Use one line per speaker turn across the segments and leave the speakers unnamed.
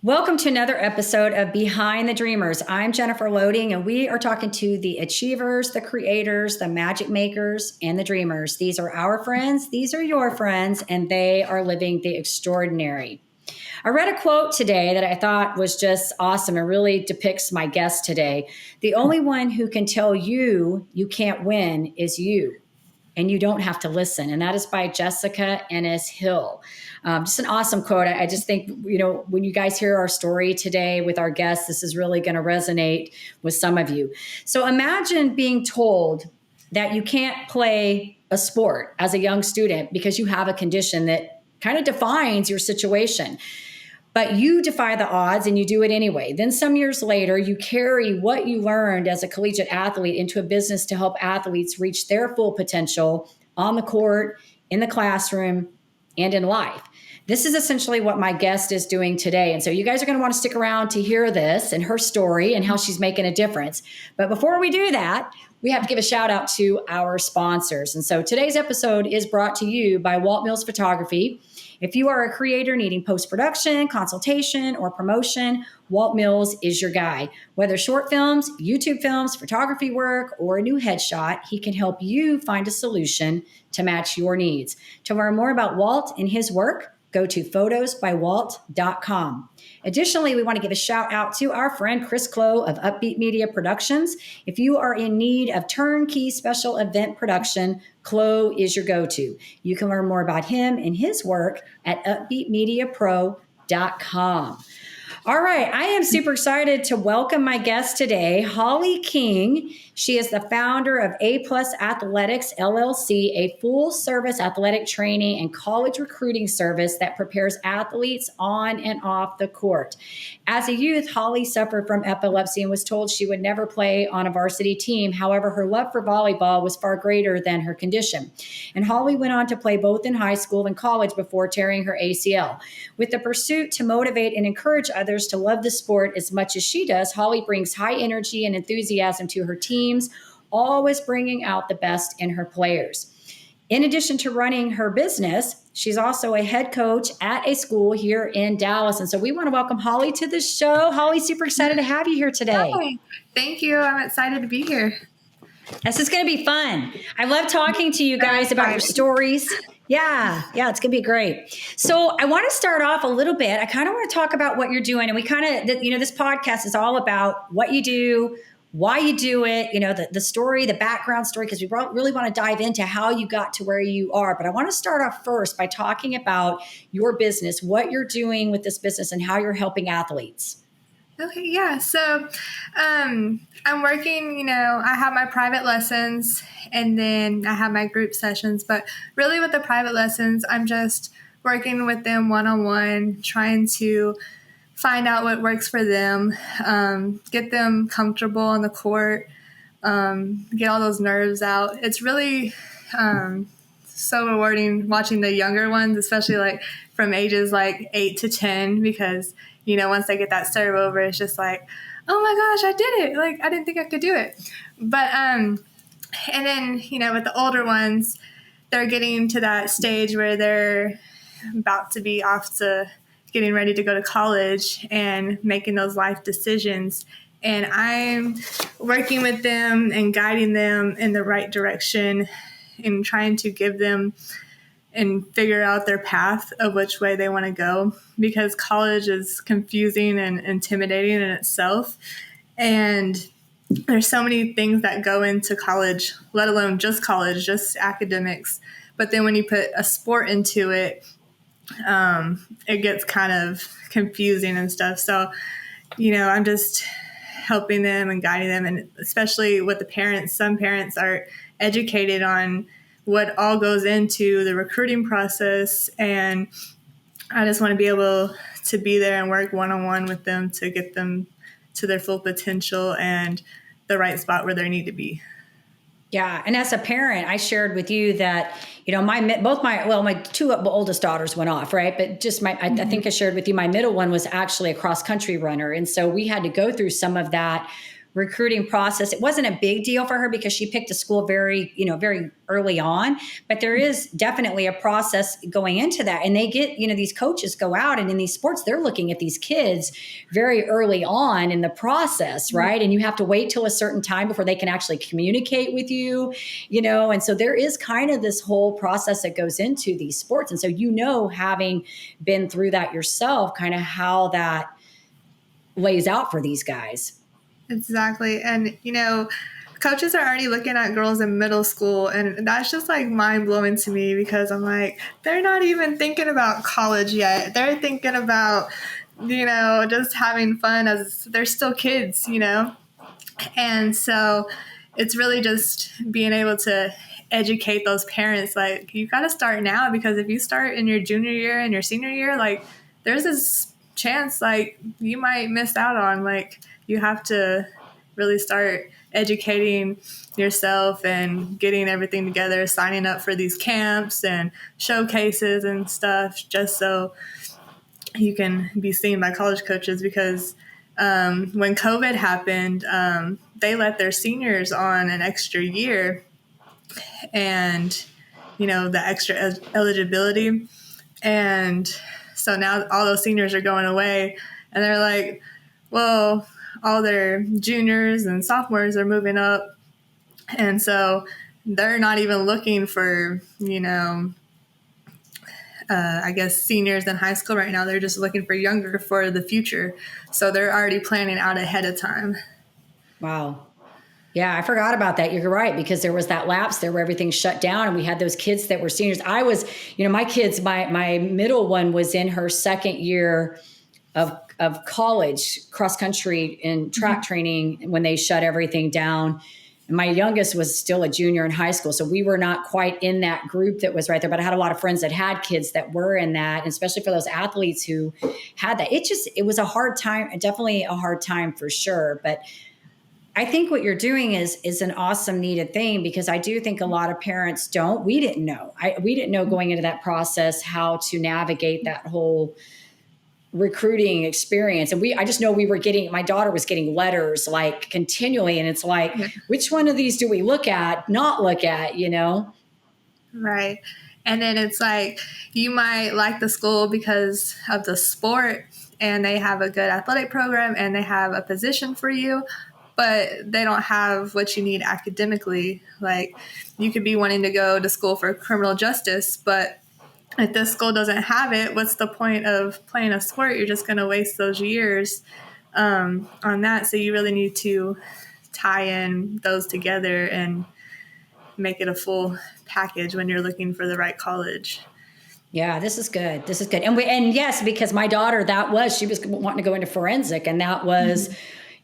Welcome to another episode of Behind the Dreamers. I'm Jennifer Loading, and we are talking to the achievers, the creators, the magic makers, and the dreamers. These are our friends, these are your friends, and they are living the extraordinary. I read a quote today that I thought was just awesome and really depicts my guest today. The only one who can tell you you can't win is you, and you don't have to listen. And that is by Jessica Ennis Hill. Just an awesome quote. I just think, when you guys hear our story today with our guests, this is really going to resonate with some of you. So imagine being told that you can't play a sport as a young student because you have a condition that kind of defines your situation. But you defy the odds and you do it anyway. Then some years later, you carry what you learned as a collegiate athlete into a business to help athletes reach their full potential on the court, in the classroom, and in life. This is essentially what my guest is doing today. And so you guys are going to want to stick around to hear this and her story and how she's making a difference. But before we do that, we have to give a shout out to our sponsors. And so today's episode is brought to you by Walt Mills Photography. If you are a creator needing post-production, consultation, or promotion, Walt Mills is your guy. Whether short films, YouTube films, photography work, or a new headshot, he can help you find a solution to match your needs. To learn more about Walt and his work, go to photosbywalt.com. Additionally, we want to give a shout out to our friend Chris Clow of Upbeat Media Productions. If you are in need of turnkey special event production, Clow is your go-to. You can learn more about him and his work at upbeatmediapro.com. All right, I am super excited to welcome my guest today, Hollie King. She is the founder of A Athletics LLC, a full-service athletic training and college recruiting service that prepares athletes on and off the court. As a youth, Hollie suffered from epilepsy and was told she would never play on a varsity team. However, her love for volleyball was far greater than her condition. And Hollie went on to play both in high school and college before tearing her ACL. With the pursuit to motivate and encourage others to love the sport as much as she does, Hollie brings high energy and enthusiasm to her teams, always bringing out the best in her players. In addition to running her business, she's also a head coach at a school here in Dallas. And so we want to welcome Hollie to the show. Hollie, super excited to have you here today.
Hi. Thank you. I'm excited to be here.
This is going to be fun. I love talking to you guys about your stories. Yeah, it's going to be great. So I want to start off a little bit. I kind of want to talk about what you're doing. And we kind of, this podcast is all about what you do, why you do it, the story, the background story, because we really want to dive into how you got to where you are. But I want to start off first by talking about your business, what you're doing with this business and how you're helping athletes.
Okay, yeah. So I'm working, I have my private lessons and then I have my group sessions. But really with the private lessons, I'm just working with them one-on-one, trying to find out what works for them, get them comfortable on the court, get all those nerves out. It's really so rewarding watching the younger ones, especially like from ages like 8 to 10, because once they get that serve over, it's just like, oh my gosh, I did it. Like, I didn't think I could do it. But, and then, with the older ones, they're getting to that stage where they're about to be off to getting ready to go to college and making those life decisions. And I'm working with them and guiding them in the right direction and trying to give them and figure out their path of which way they want to go, because college is confusing and intimidating in itself. And there's so many things that go into college, let alone just college, just academics. But then when you put a sport into it, it gets kind of confusing and stuff. So, I'm just helping them and guiding them. And especially with the parents, some parents are educated on what all goes into the recruiting process. And I just want to be able to be there and work one-on-one with them to get them to their full potential and the right spot where they need to be.
Yeah. And as a parent, I shared with you that, my two oldest daughters went off, right? But just I think I shared with you, my middle one was actually a cross country runner. And so we had to go through some of that recruiting process. It wasn't a big deal for her because she picked a school very, very early on, but there is definitely a process going into that. And they get, these coaches go out, and in these sports, they're looking at these kids very early on in the process, right? And you have to wait till a certain time before they can actually communicate with you, and so there is kind of this whole process that goes into these sports. And so, having been through that yourself, kind of how that lays out for these guys.
Exactly. And, coaches are already looking at girls in middle school, and that's just like mind blowing to me, because I'm like, they're not even thinking about college yet. They're thinking about, just having fun as they're still kids, And so it's really just being able to educate those parents. Like, you got to start now, because if you start in your junior year and your senior year, like, there's this chance, like, you might miss out on, like, you have to really start educating yourself and getting everything together, signing up for these camps and showcases and stuff, just so you can be seen by college coaches. Because when COVID happened, they let their seniors on an extra year, and, the extra eligibility. And so now all those seniors are going away, and they're like, well, all their juniors and sophomores are moving up. And so they're not even looking for, I guess seniors in high school right now. They're just looking for younger for the future. So they're already planning out ahead of time.
Wow. Yeah, I forgot about that. You're right, because there was that lapse there where everything shut down, and we had those kids that were seniors. I was, my kids, my middle one was in her second year of college, cross country and track training, when they shut everything down. And my youngest was still a junior in high school. So we were not quite in that group that was right there, but I had a lot of friends that had kids that were in that, and especially for those athletes who had that. It was a hard time, definitely a hard time for sure. But I think what you're doing is an awesome, needed thing, because I do think a lot of parents we didn't know. We didn't know going into that process how to navigate that whole recruiting experience. And I just know my daughter was getting letters like continually. And it's like, which one of these do we not look at,
Right. And then it's like, you might like the school because of the sport, and they have a good athletic program, and they have a position for you, but they don't have what you need academically. Like, you could be wanting to go to school for criminal justice, but if this school doesn't have it, what's the point of playing a sport? You're just going to waste those years on that. So you really need to tie in those together and make it a full package when you're looking for the right college.
Yeah, this is good. This is good. And yes, because my daughter, she was wanting to go into forensic, and that was,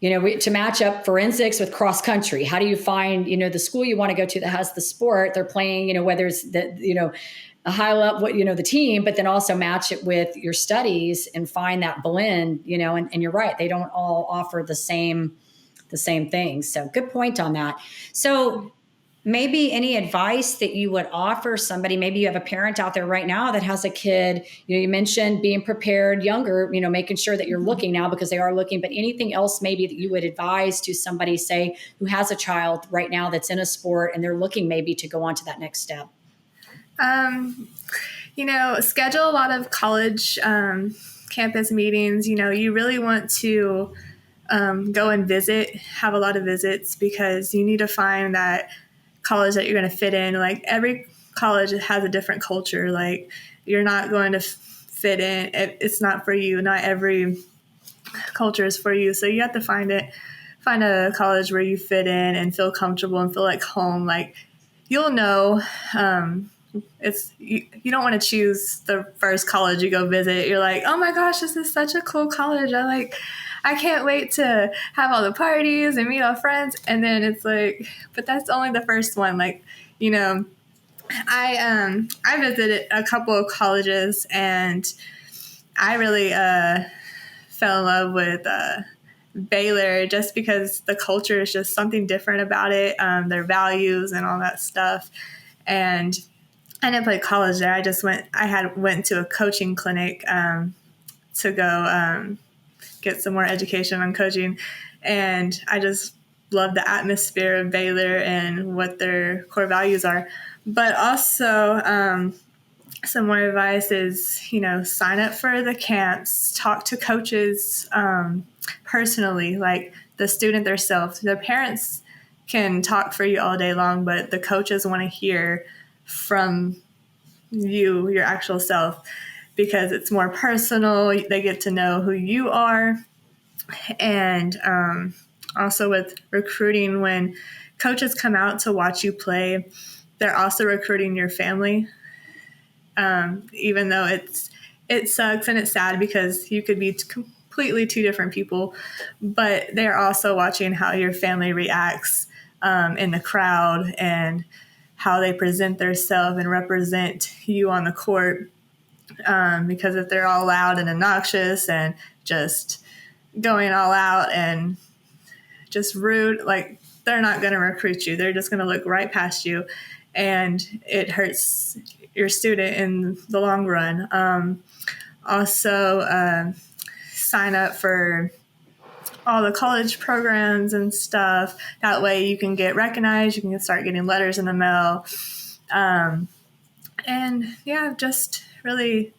to match up forensics with cross country. How do you find, the school you want to go to that has the sport they're playing, whether it's a high level, the team, but then also match it with your studies and find that blend, and you're right. They don't all offer the same things. So good point on that. So maybe any advice that you would offer somebody, maybe you have a parent out there right now that has a kid, you mentioned being prepared younger, making sure that you're looking now, because they are looking, but anything else maybe that you would advise to somebody, say, who has a child right now that's in a sport and they're looking maybe to go on to that next step?
Schedule a lot of college campus meetings. You really want to go and have a lot of visits, because you need to find that college that you're going to fit in. Like, every college has a different culture. Like, you're not going to fit in. It's not for you. Not every culture is for you. So you have to find a college where you fit in and feel comfortable and feel like home. Like, you'll know, you don't want to choose the first college you go visit. You're like, oh my gosh, this is such a cool college. I can't wait to have all the parties and meet all friends. And then it's like, but that's only the first one. Like, I visited a couple of colleges, and I really fell in love with Baylor, just because the culture is just something different about it, their values and all that stuff. And I didn't play college there. I went to a coaching clinic to go get some more education on coaching. And I just love the atmosphere of Baylor and what their core values are. But also, some more advice is, sign up for the camps, talk to coaches personally, like the student themselves. Their parents can talk for you all day long, but the coaches want to hear from you, your actual self, because it's more personal. They get to know who you are. And also with recruiting, when coaches come out to watch you play, they're also recruiting your family. Even though it sucks and it's sad because you could be completely two different people, but they're also watching how your family reacts in the crowd and how they present themselves and represent you on the court. Because if they're all loud and obnoxious and just going all out and just rude, like, they're not going to recruit you. They're just going to look right past you, and it hurts your student in the long run. Also, sign up for all the college programs and stuff. That way you can get recognized. You can start getting letters in the mail. And yeah, just really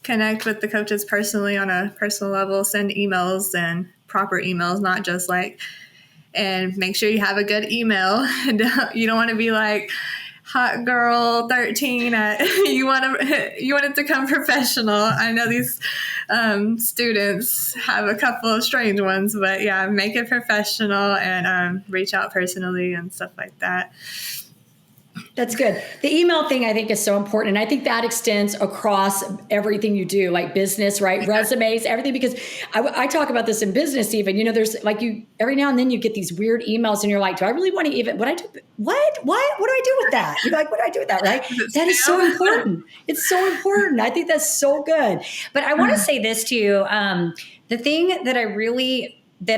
connect with the coaches personally on a personal level. Send emails, and proper emails, not just like, and make sure you have a good email. You don't want to be like hot girl 13 you want it to come professional. I know these students have a couple of strange ones, but yeah, make it professional and reach out personally and stuff like that.
That's good. The email thing I think is so important. And I think that extends across everything you do, like business, right? Resumes, everything. Because I talk about this in business even, there's like every now and then you get these weird emails and you're like, do I really want to what do I do with that? You're like, what do I do with that? Right? That is so important. It's so important. I think that's so good. But I want to say this to you. The thing that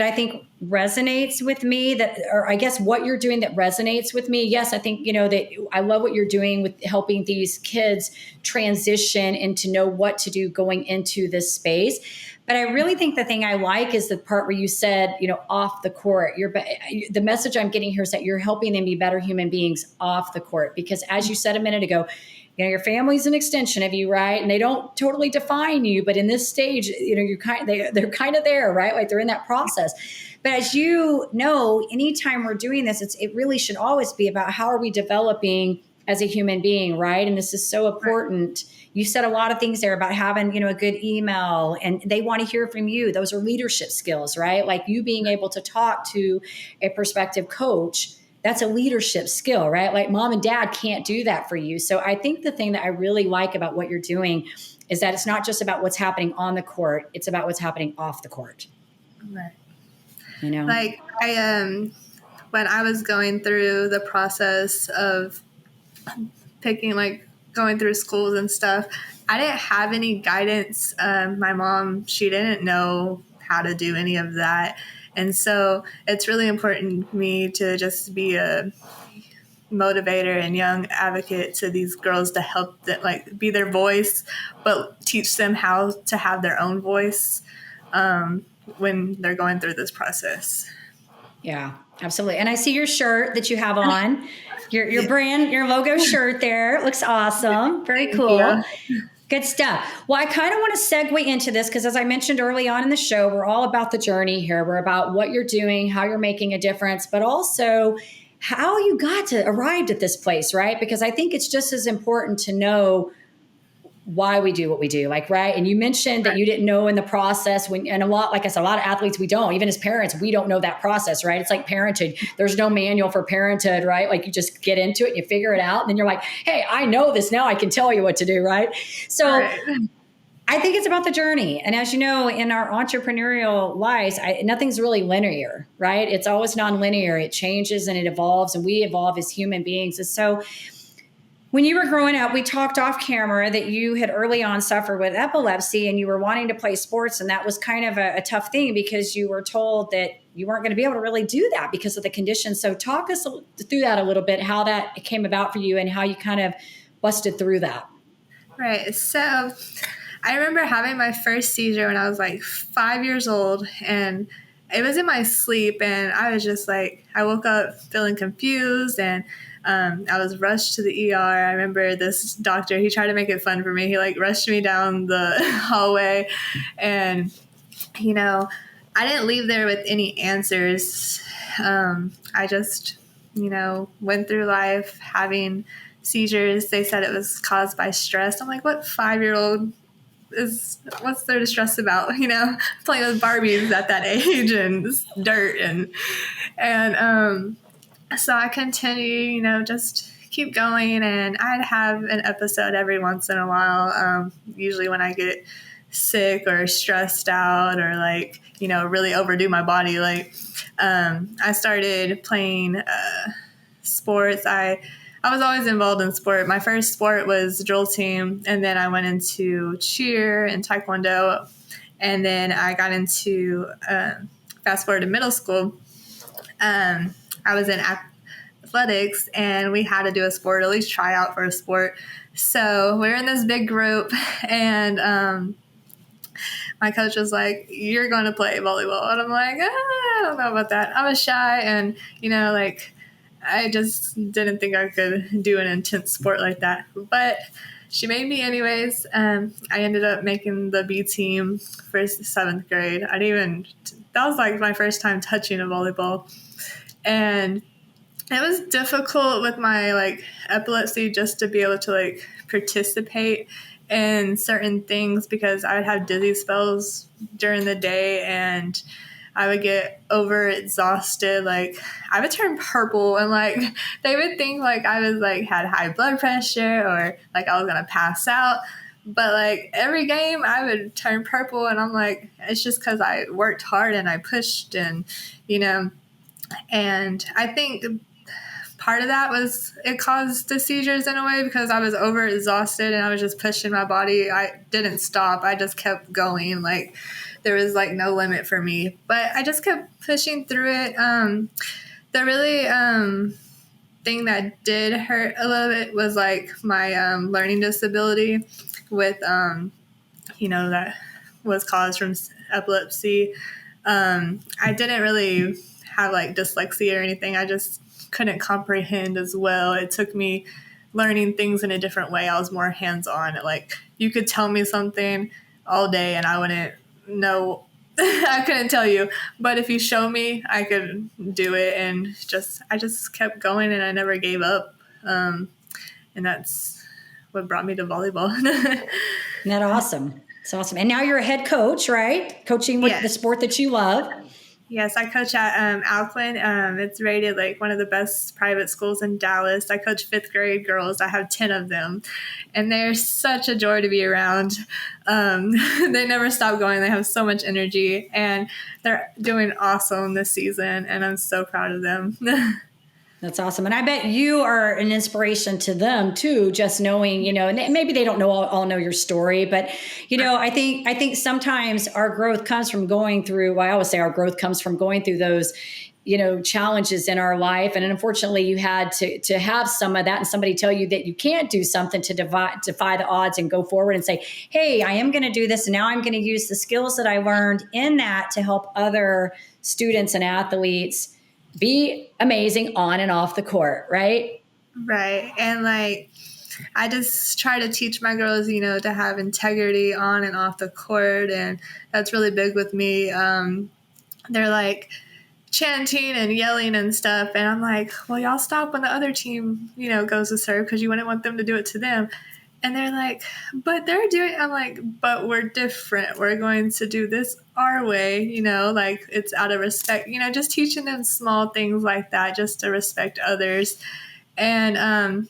I think resonates with me, or I guess what you're doing that resonates with me. Yes, I think, that I love what you're doing with helping these kids transition and to know what to do going into this space. But I really think the thing I like is the part where you said, off the court. The message I'm getting here is that you're helping them be better human beings off the court. Because as you said a minute ago, your family's an extension of you, right? And they don't totally define you, but in this stage, they're kind of there, right? Like they're in that process. But as you know, anytime we're doing this, it really should always be about how are we developing as a human being, right? And this is so important. You said a lot of things there about having, a good email, and they want to hear from you. Those are leadership skills, right? Like you being able to talk to a prospective coach. That's a leadership skill, right? Like mom and dad can't do that for you. So I think the thing that I really like about what you're doing is that it's not just about what's happening on the court. It's about what's happening off the court.
Right.
Like
when I was going through the process of going through schools and stuff, I didn't have any guidance. My mom, she didn't know how to do any of that. And so it's really important to me to just be a motivator and young advocate to these girls to help them, like, be their voice, but teach them how to have their own voice when they're going through this process.
Yeah, absolutely. And I see your shirt that you have on, your brand, your logo shirt there. It looks awesome. Very cool. Good stuff. Well, I kind of want to segue into this because, as I mentioned early on in the show, we're all about the journey here. We're about what you're doing, how you're making a difference, but also how you got to arrive at this place, right? Because I think it's just as important to know why we do what we do, like, right? And you mentioned that you didn't know in the process and a lot of athletes, we don't, even as parents, we don't know that process, right? It's like parenthood. There's no manual for parenthood, right? Like you just get into it and you figure it out. And then you're like, hey, I know this now. I can tell you what to do, right? So I think it's about the journey. And as you know, in our entrepreneurial lives, nothing's really linear, right? It's always nonlinear. It changes and it evolves, and we evolve as human beings. And so when you were growing up, we talked off camera that you had early on suffered with epilepsy and you were wanting to play sports. And that was kind of a tough thing because you were told that you weren't going to be able to really do that because of the condition. So talk us through that a little bit, how that came about for you and how you kind of busted through that.
Right. So I remember having my first seizure when I was like 5 years old, and it was in my sleep, and I was just like, I woke up feeling confused, and I was rushed to the ER. I remember this doctor, he tried to make it fun for me. He like rushed me down the hallway, and, you know, I didn't leave there with any answers. I just, went through life having seizures. They said it was caused by stress. I'm like, what 5-year-old what's there to stress about? Playing with Barbies at that age and dirt and so I continue, just keep going, and I'd have an episode every once in a while. Usually when I get sick or stressed out or like, really overdo my body. Like, I started playing sports. I was always involved in sport. My first sport was drill team, and then I went into cheer and taekwondo, and then I got into fast forward to middle school. I was in athletics, and we had to do a sport, at least try out for a sport. So we're in this big group, and my coach was like, "You're going to play volleyball," and I'm like, I don't know about that. I was shy, and I just didn't think I could do an intense sport like that. But she made me anyways. I ended up making the B team for 7th grade. That was like my first time touching a volleyball. And it was difficult with my like epilepsy just to be able to like participate in certain things, because I would have dizzy spells during the day, and I would get over exhausted. Like, I would turn purple, and like they would think like I was like had high blood pressure or like I was gonna pass out. But like every game I would turn purple, and I'm like, it's just because I worked hard and I pushed, and and I think part of that was it caused the seizures in a way, because I was over exhausted and I was just pushing my body. I didn't stop. I just kept going. Like, there was like no limit for me, but I just kept pushing through it. The really thing that did hurt a little bit was like my learning disability with, that was caused from epilepsy. I didn't really have like dyslexia or anything. I just couldn't comprehend as well. It took me learning things in a different way. I was more hands-on. Like, you could tell me something all day and I wouldn't know. I couldn't tell you, but if you show me, I could do it. And I just kept going, and I never gave up. And that's what brought me to volleyball.
Isn't that awesome? It's awesome. And now you're a head coach, right? Coaching with the sport that you love.
Yes, I coach at Alcuin. It's rated like one of the best private schools in Dallas. I coach 5th grade girls. I have 10 of them, and they're such a joy to be around. They never stop going. They have so much energy, and they're doing awesome this season, and I'm so proud of them.
That's awesome. And I bet you are an inspiration to them too, just knowing, and maybe they don't all know your story, but, I think sometimes our growth comes from going through, well, I always say our growth comes from going through those, challenges in our life. And unfortunately you had to have some of that, and somebody tell you that you can't do something to defy the odds and go forward and say, hey, I am going to do this. And now I'm going to use the skills that I learned in that to help other students and athletes be amazing on and off the court, right?
Right. And like, I just try to teach my girls, to have integrity on and off the court. And that's really big with me. They're like chanting and yelling and stuff. And I'm like, well, y'all stop when the other team, goes to serve, because you wouldn't want them to do it to them. And they're like, but they're doing, I'm like, but we're different. We're going to do this our way, like it's out of respect, just teaching them small things like that, just to respect others. And,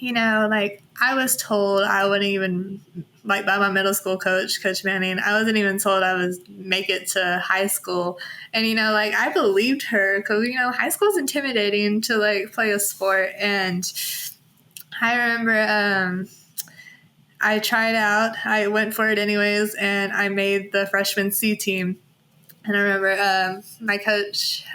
like I was told I wouldn't even, like by my middle school coach, Coach Manning, I wasn't even told I would make it to high school. And, like I believed her, because, high school is intimidating to like play a sport. And I remember, I tried out. I went for it anyways, and I made the freshman C team. And I remember my coach,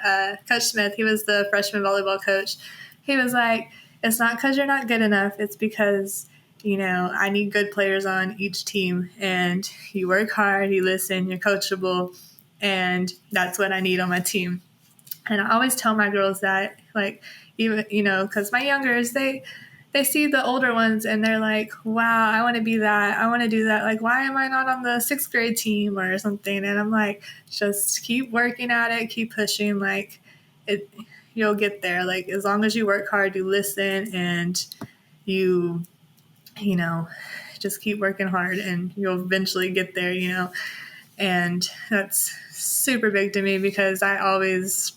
Coach Smith, he was the freshman volleyball coach. He was like, it's not because you're not good enough. It's because, I need good players on each team. And you work hard, you listen, you're coachable. and that's what I need on my team. And I always tell my girls that, like, even, because my youngers, they see the older ones and they're like, wow, I want to be that. I want to do that. Like, why am I not on the 6th grade team or something? And I'm like, just keep working at it, keep pushing. Like, you'll get there. Like, as long as you work hard, you listen, and you just keep working hard, and you'll eventually get there, And that's super big to me because I always,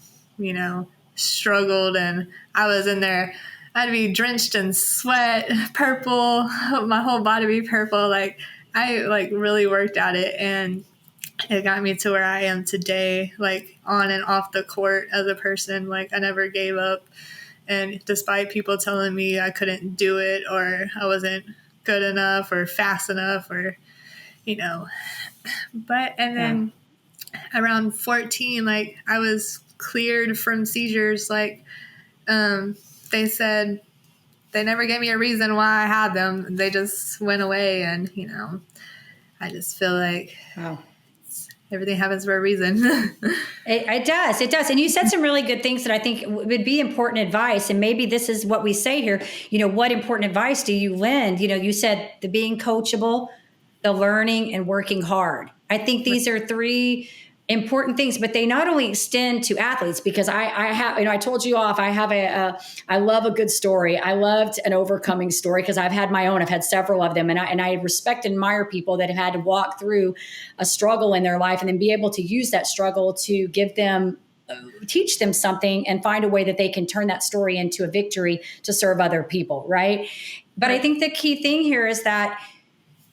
struggled, and I was in there. I'd be drenched in sweat, purple, my whole body be purple. Like, I really worked at it, and it got me to where I am today, like on and off the court as a person. Like, I never gave up. And despite people telling me I couldn't do it, or I wasn't good enough or fast enough, or, and then around 14, like, I was cleared from seizures. Like, they said they never gave me a reason why I had them. They just went away. And, I just feel like everything happens for a reason.
It does. It does. And you said some really good things that I think would be important advice. And maybe this is what we say here. What important advice do you lend? You said the being coachable, the learning, and working hard. I think these are 3 important things, but they not only extend to athletes, because I have, I told you off, I love a good story. I loved an overcoming story because I've had my own. I've had several of them, and I respect and admire people that have had to walk through a struggle in their life and then be able to use that struggle to teach them something and find a way that they can turn that story into a victory to serve other people. Right. But I think the key thing here is that,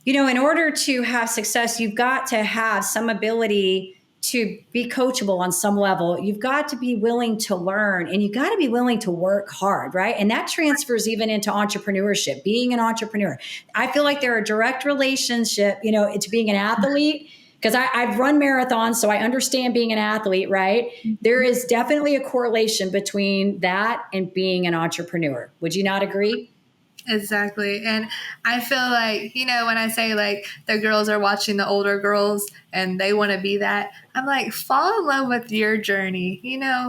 in order to have success, you've got to have some ability to be coachable on some level. You've got to be willing to learn, and you've got to be willing to work hard, right? And that transfers even into entrepreneurship, being an entrepreneur. I feel like there are a direct relationship, to being an athlete, because I've run marathons, so I understand being an athlete, right? There is definitely a correlation between that and being an entrepreneur. Would you not agree?
Exactly. And I feel like, when I say like the girls are watching the older girls and they want to be that, I'm like, fall in love with your journey.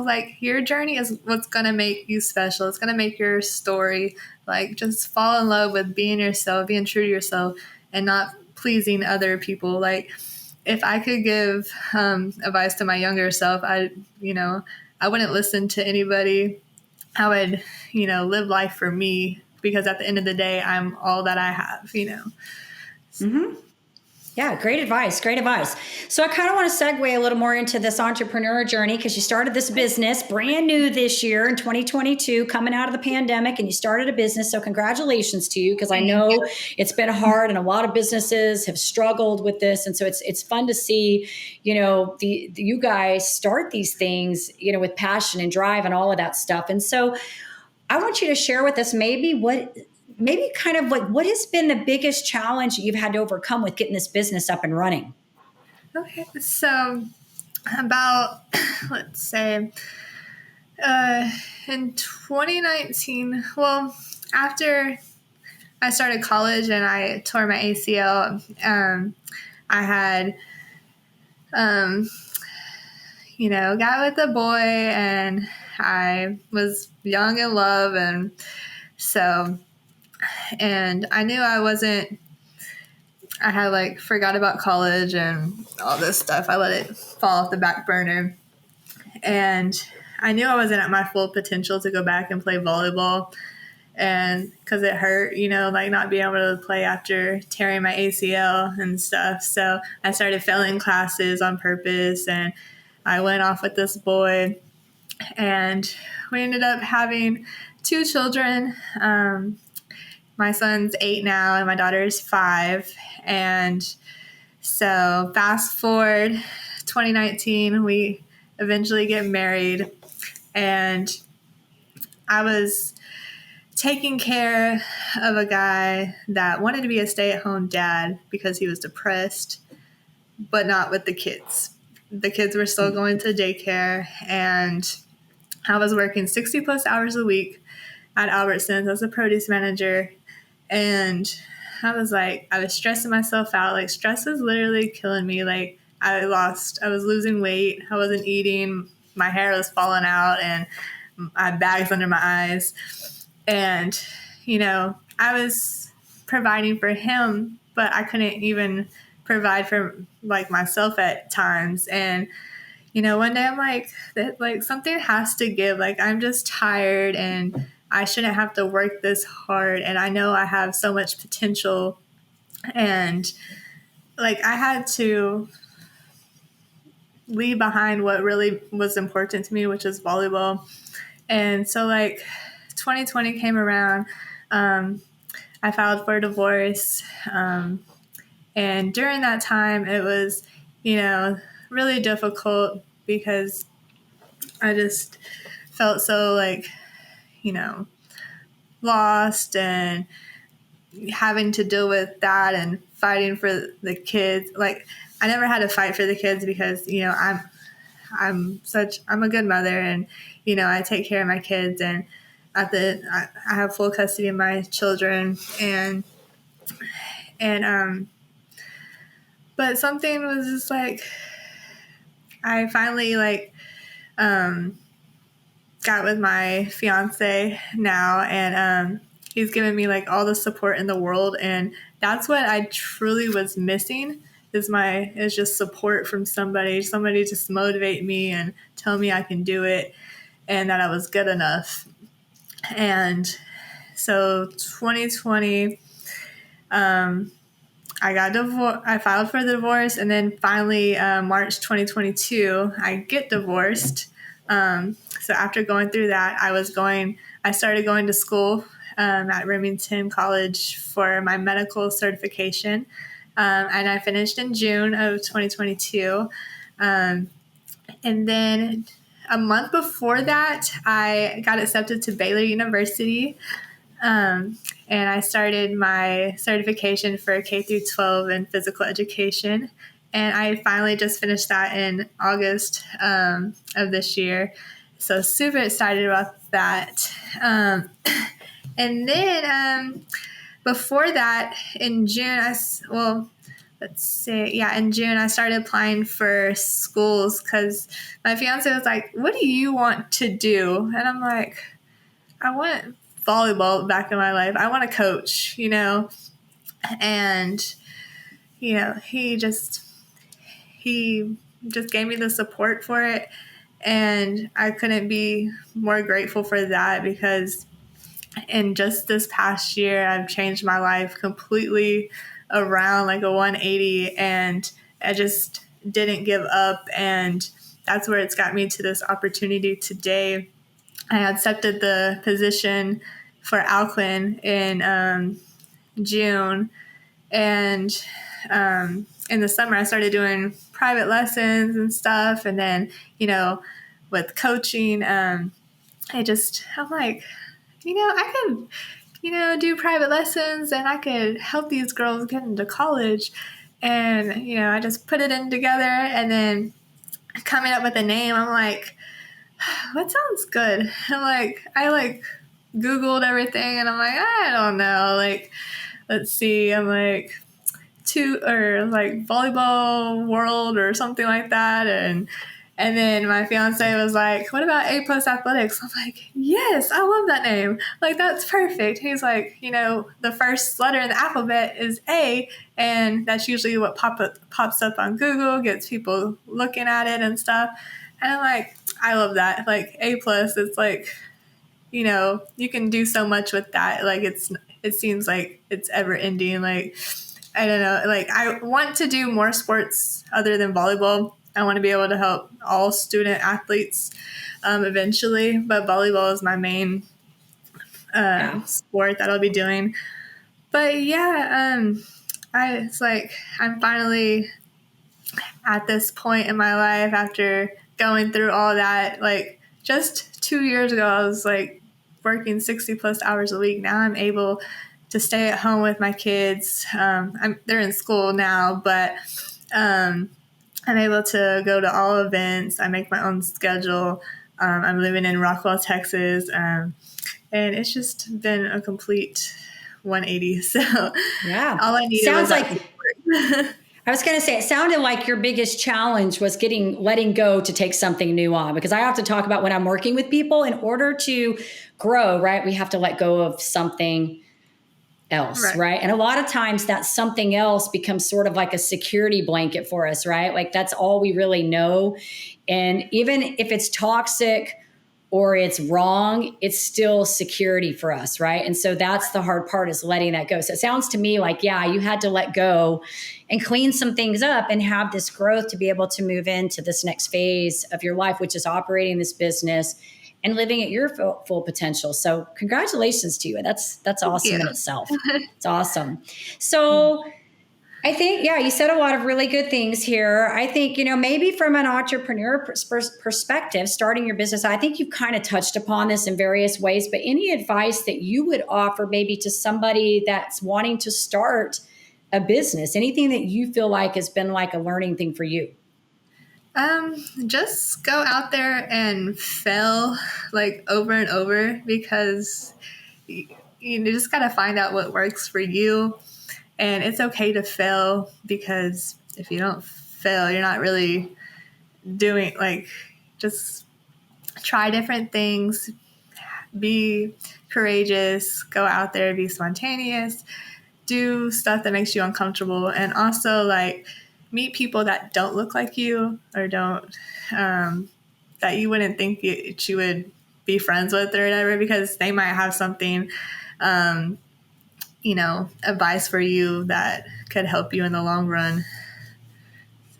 Like, your journey is what's going to make you special. It's going to make your story. Like, just fall in love with being yourself, being true to yourself, and not pleasing other people. Like, if I could give advice to my younger self, I wouldn't listen to anybody. I would, live life for me. Because at the end of the day, I'm all that I have,
Mm-hmm. Yeah, great advice. Great advice. So I kind of want to segue a little more into this entrepreneur journey, because you started this business brand new this year in 2022, coming out of the pandemic, and you started a business. So congratulations to you, because I know it's been hard and a lot of businesses have struggled with this. And so it's fun to see, you guys start these things, with passion and drive and all of that stuff. And so I want you to share with us what has been the biggest challenge that you've had to overcome with getting this business up and running?
Okay. So about, let's say, in 2019, well, after I started college and I tore my ACL, I had, got with a boy, and I was young in love. And I knew I had forgot about college and all this stuff. I let it fall off the back burner. And I knew I wasn't at my full potential to go back and play volleyball. And because it hurt, not being able to play after tearing my ACL and stuff. So I started failing classes on purpose, and I went off with this boy, and we ended up having 2 children. My son's 8 now, and my daughter is 5. And so fast forward 2019, we eventually get married, and I was taking care of a guy that wanted to be a stay-at-home dad because he was depressed, but not with the kids. The kids were still going to daycare, and I was working 60 plus hours a week at Albertsons as a produce manager. And I was stressing myself out. Stress was literally killing me. I I was losing weight. I wasn't eating. My hair was falling out and I had bags under my eyes. And, I was providing for him, but I couldn't even provide for like myself at times. And, one day I'm like, that, like something has to give. Like I'm just tired and I shouldn't have to work this hard. And I know I have so much potential. And like I had to leave behind what really was important to me, which is volleyball. And so like 2020 came around. I filed for a divorce. And during that time, it was, really difficult because I just felt so like, lost and having to deal with that and fighting for the kids. Like I never had to fight for the kids because, I'm a good mother and, I take care of my kids and I have full custody of my children and but something was just like, I finally like, got with my fiance now and, he's given me like all the support in the world. And that's what I truly was missing is just support from somebody just motivate me and tell me I can do it and that I was good enough. And so 2020, I filed for the divorce, and then finally, March 2022, I get divorced. So after going through that, I started going to school at Remington College for my medical certification, and I finished in June of 2022. And then a month before that, I got accepted to Baylor University. And I started my certification for K through 12 in physical education. And I finally just finished that in August of this year. So super excited about that. And then before that, in June, in June, I started applying for schools because my fiance was like, "What do you want to do?" And I'm like, "I want volleyball back in my life. I want to coach, and he just gave me the support for it, and I couldn't be more grateful for that because in just this past year I've changed my life completely around like a 180, and I just didn't give up, and that's where it's got me to this opportunity today. I accepted the position for Alcuin in June, and in the summer I started doing private lessons and stuff, and then with coaching, I'm like, I could do private lessons and I could help these girls get into college, and I just put it in together, and then coming up with a name, I'm like, what sounds good? I Googled everything and I'm like, I don't know. Like, let's see. I'm like, volleyball world or something like that. And then my fiance was like, what about A Athletics? I'm like, yes, I love that name. Like, that's perfect. He's like, the first letter in the alphabet is A, and that's usually what pops up on Google, gets people looking at it and stuff. And I'm like, I love that. Like A+, it's like, you can do so much with that. Like it seems like it's ever ending. Like, I don't know. Like I want to do more sports other than volleyball. I want to be able to help all student athletes eventually, but volleyball is my main sport that I'll be doing. But yeah, I'm finally at this point in my life after going through all that. Like just 2 years ago, I was like working 60 plus hours a week. Now I'm able to stay at home with my kids. They're in school now, but I'm able to go to all events. I make my own schedule. I'm living in Rockwell, Texas, and it's just been a complete 180. So
Yeah,
all I needed
sounds
was
like I was going to say, it sounded like your biggest challenge was letting go to take something new on, because I have to talk about when I'm working with people, in order to grow, right? We have to let go of something else,
Right.
right? And a lot of times that something else becomes sort of like a security blanket for us, right? Like that's all we really know. And even if it's toxic or it's wrong, it's still security for us, right? And so that's the hard part, is letting that go. So it sounds to me like, yeah, you had to let go and clean some things up and have this growth to be able to move into this next phase of your life, which is operating this business and living at your full potential. So congratulations to you. That's
Thank
awesome
you.
in itself. It's awesome. So I think, yeah, you said a lot of really good things here. I think, maybe from an entrepreneur perspective, starting your business, I think you've kind of touched upon this in various ways, but any advice that you would offer maybe to somebody that's wanting to start a business, anything that you feel like has been like a learning thing for you?
Just go out there and fail like over and over, because you just got to find out what works for you. And it's okay to fail, because if you don't fail, you're not really doing, like, just try different things, be courageous, go out there, be spontaneous, do stuff that makes you uncomfortable, and also like meet people that don't look like you, or don't that you wouldn't think you would be friends with or whatever, because they might have something advice for you that could help you in the long run.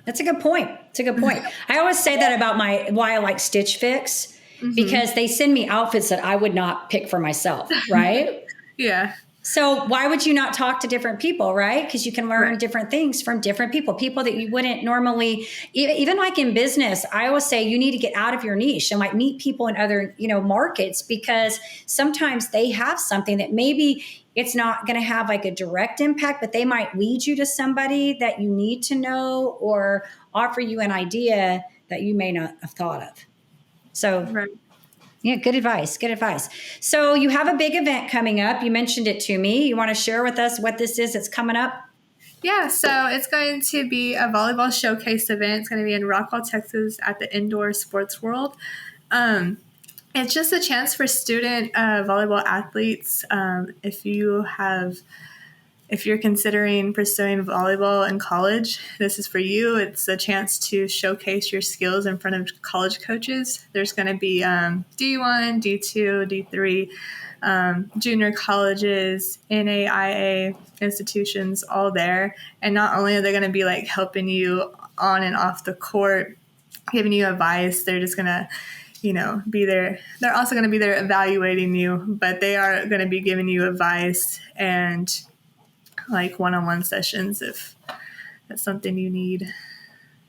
That's a good point. It's a good point. I always say that about why I like Stitch Fix, because they send me outfits that I would not pick for myself, right?
Yeah.
So why would you not talk to different people, right? Because you can learn
Right.
different things from different people that you wouldn't normally, even like in business, I always say you need to get out of your niche and like meet people in other, markets, because sometimes they have something that maybe it's not going to have like a direct impact, but they might lead you to somebody that you need to know, or offer you an idea that you may not have thought of. So
Right.
yeah, good advice. Good advice. So you have a big event coming up. You mentioned it to me. You want to share with us what this is that's coming up?
Yeah, so it's going to be a volleyball showcase event. It's going to be in Rockwall, Texas, at the Indoor Sports World. It's just a chance for student volleyball athletes. If you're considering pursuing volleyball in college, this is for you. It's a chance to showcase your skills in front of college coaches. There's going to be D1, D2, D3, junior colleges, NAIA institutions, all there. And not only are they going to be like helping you on and off the court, giving you advice, they're just going to be there. They're also going to be there evaluating you, but they are going to be giving you advice and like one-on-one sessions if that's something you need.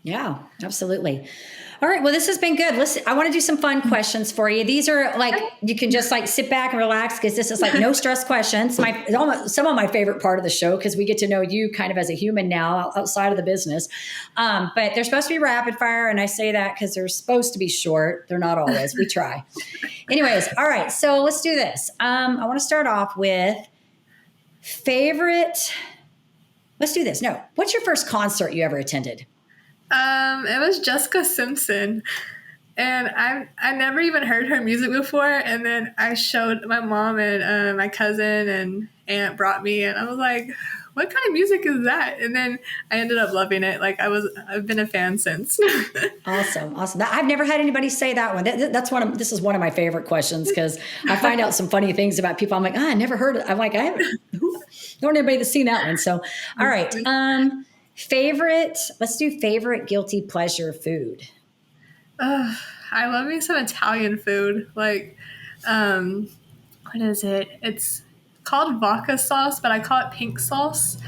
Yeah, absolutely. All right. Well, this has been good. Listen, I want to do some fun questions for you. These are like, you can just like sit back and relax, because this is like no stress questions. Some of my favorite part of the show, because we get to know you kind of as a human now outside of the business. But they're supposed to be rapid fire. And I say that because they're supposed to be short. They're not always. We try. Anyways. All right. So let's do this. I want to start off with favorite. Let's do this. No. What's your first concert you ever attended?
It was Jessica Simpson, and I never even heard her music before. And then I showed my mom, and my cousin and aunt brought me, and I was like, "What kind of music is that?" And then I ended up loving it. Like I've been a fan since.
Awesome. I've never had anybody say that one. This is one of my favorite questions, because I find out some funny things about people. I'm like, I never heard it. I'm like, I haven't known anybody that's seen that one. So, all right. Let's do favorite guilty pleasure food.
I love me some Italian food. Like, what is it? It's called vodka sauce, but I call it pink sauce.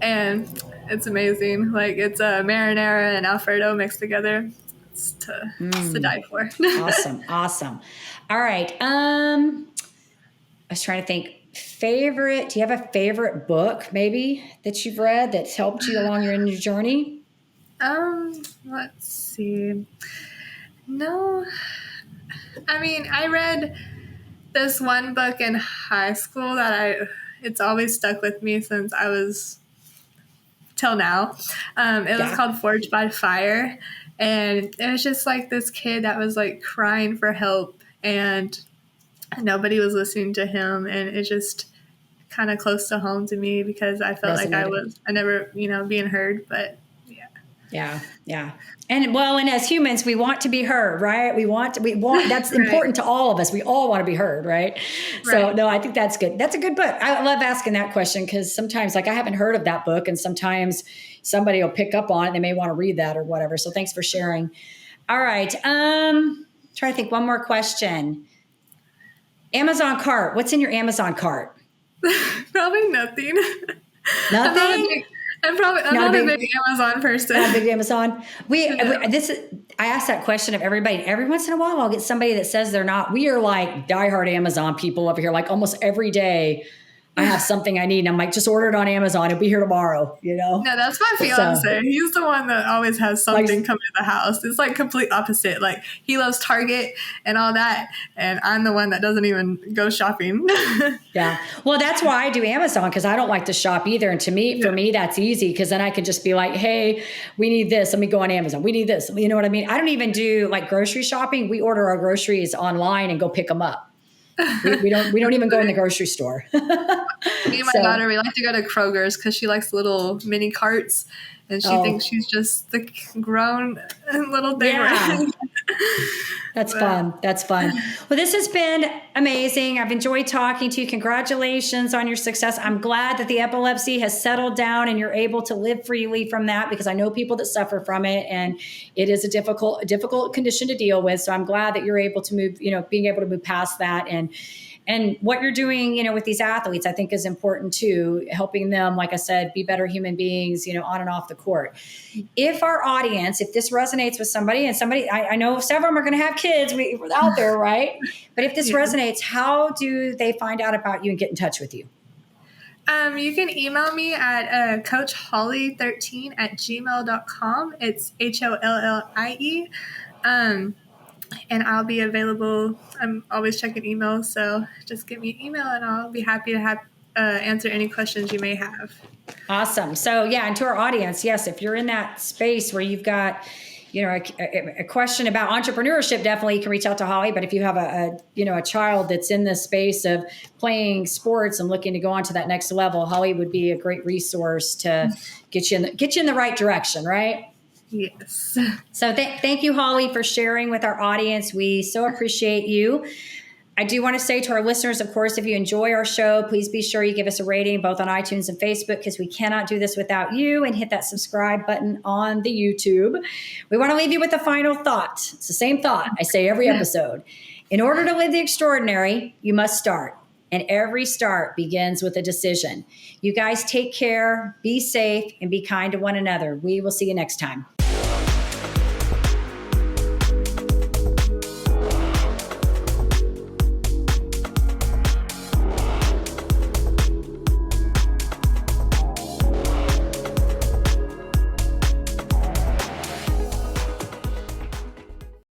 And it's amazing. Like, it's a marinara and Alfredo mixed together. It's to die for.
Awesome. All right. I was trying to think. Do you have a favorite book maybe that you've read that's helped you along your journey?
Let's see. No. I mean, I read this one book in high school that it's always stuck with me since I was till now. It was called Forged by Fire. And it was just like this kid that was like crying for help, and nobody was listening to him. And it just kind of close to home to me because I felt like I never, being heard, but yeah.
Yeah. And as humans, we want to be heard, right? We want, that's important to all of us. We all want to be heard, right? So no, I think that's good. That's a good book. I love asking that question because sometimes like I haven't heard of that book and sometimes somebody will pick up on it. They may want to read that or whatever. So thanks for sharing. All right. Try to think one more question. Amazon cart. What's in your Amazon cart?
Probably nothing.
Nothing?
I'm not a big Amazon person.
Not a big Amazon. I ask that question of everybody. Every once in a while, I'll get somebody that says they're not. We are like diehard Amazon people over here. Like almost every day, I have something I need. And I'm like, just order it on Amazon. It'll be here tomorrow, No,
that's my fiance. So, he's the one that always has something come to the house. It's like complete opposite. Like he loves Target and all that. And I'm the one that doesn't even go shopping.
Yeah. Well, that's why I do Amazon because I don't like to shop either. And for me, that's easy because then I can just be like, hey, we need this. Let me go on Amazon. We need this. You know what I mean? I don't even do like grocery shopping. We order our groceries online and go pick them up. We don't even go in the grocery store.
Me and my daughter, we like to go to Kroger's because she likes little mini carts and she thinks she's just the grown little thing.
Yeah. Right? That's fun. That's fun. Well, this has been amazing. I've enjoyed talking to you. Congratulations on your success. I'm glad that the epilepsy has settled down and you're able to live freely from that because I know people that suffer from it and it is a difficult condition to deal with. So I'm glad that you're able to move, being able to move past that and what you're doing, with these athletes, I think is important too, helping them, like I said, be better human beings, on and off the court. If our audience, if this resonates with somebody and I know several of them are going to have kids out there, right? But if this resonates, how do they find out about you and get in touch with you?
You can email me at coachhollie13@gmail.com. It's HOLLIE. And I'll be available. I'm always checking emails, so just give me an email and I'll be happy to answer any questions you may have. Awesome. So
and to our audience, yes, if you're in that space where you've got, a question about entrepreneurship, definitely you can reach out to Hollie. But if you have a child that's in this space of playing sports and looking to go on to that next level, Hollie would be a great resource to get you in the right direction, right?
Yes.
So thank you, Hollie, for sharing with our audience. We so appreciate you. I do want to say to our listeners, of course, if you enjoy our show, please be sure you give us a rating both on iTunes and Facebook because we cannot do this without you, and hit that subscribe button on the YouTube. We want to leave you with a final thought. It's the same thought I say every episode. In order to live the extraordinary, you must start. And every start begins with a decision. You guys take care, be safe, and be kind to one another. We will see you next time.